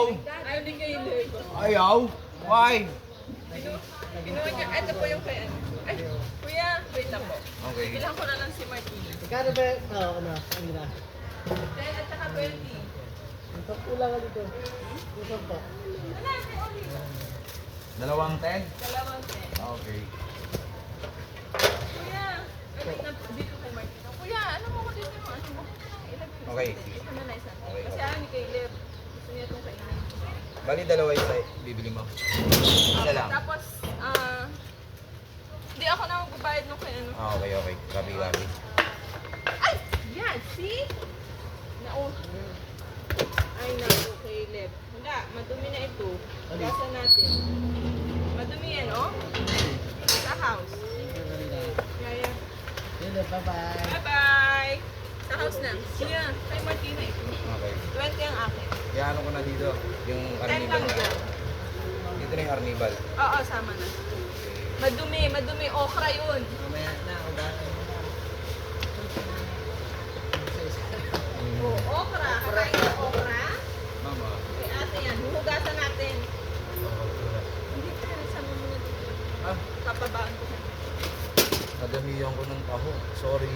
Ayaw din kayo live. Ayaw? Why? Ginawa niya. Ito po yung kay ano. Ay, kuya, wait lang po. Okay. Bilang ko na lang si Martina. Magkano ba? Oo, ano? Ang gina. 10 at saka 20. Ang sampu lang dito. Yung sampa. Wala, si Oli. Dalawang 10? Dalawang 10. Okay. Kuya, ay, wait lang po. Dito kay Martina. Kuya, ano mo ko dito yung ano mo? Ilagay mo. Okay. Ito na na isa. Okay. Kasi ano ni Caleb. Gusto niya itong kainin. Bali, dalawa yung bibili mo. Isa lang. Tapos, hindi ako na magbabayad nung kay ano. Okay, okay. Gabi. Ay! Yan! See? Naun. Ay, naku, Caleb. Wala, madumi na ito. Gasa natin. Madumi yan, oh? Sa house. Yaya. Yun na, bye-bye. Bye-bye! Sa house na. Yeah, kay Martina ito. Okay. 20 ang akin. Yan ko na dito. Yung 10 Arnibal lang na. dyan. Dito na yung Arnibal. Oo, sama na. Madumi. Okra yun. Mamaya na, ugasan mo na. Oh, okra. Kakain ka okra? Mama. Kay ate yan. Huhugasan natin. Hindi ka sama mo na dito. Ah, Kapabaan ko. nadamihan ko ng taho. Sorry.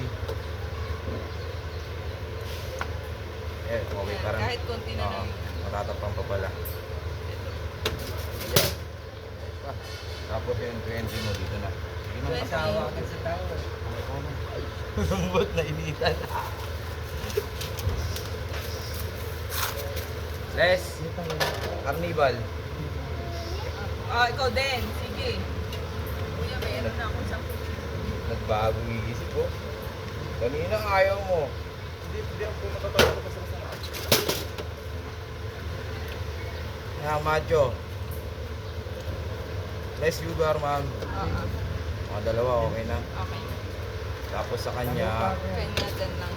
Okay, parang... Kahit konti na lang. matatapang pa pala. Yeah. Tapos yung 20 mo dito na. Hindi man 20. kasawa. Tawagan sa tao. Lambot na initan. Les, Carnival. Ikaw din. Sige. Kuya, mayroon na akong 10. Nagbago yung isip ko. Kanina ayaw mo. Hindi ako matatawa ko sa kasama. Macho. Les Lugar, ma'am. Oo. Mga dalawa, okay na. Okay. Tapos sa kanya, Kaya natin lang.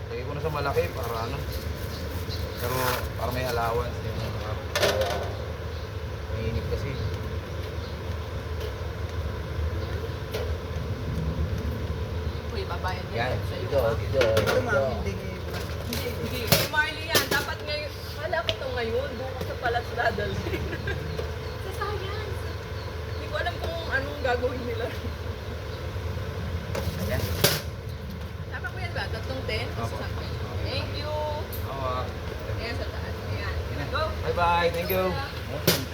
lagay ko na sa malaki para ano. Pero para may allowance yung mga mainit kasi. Uy, babayad Yan, yan sa'yo. dito, ah. dito, Ito ma'am, dito. Hindi. Si Marley yan. Dapat ngayon. Kala ko ito ngayon. Bukas sa palas dadalhin. Sa science. Hindi ko alam kung anong gagawin nila. Ayan. Tama ko yan ba? 310? Opo. Thank you. Awa. Ayan sa taas. Ayan. Go. Bye-bye. Thank you. Kuya.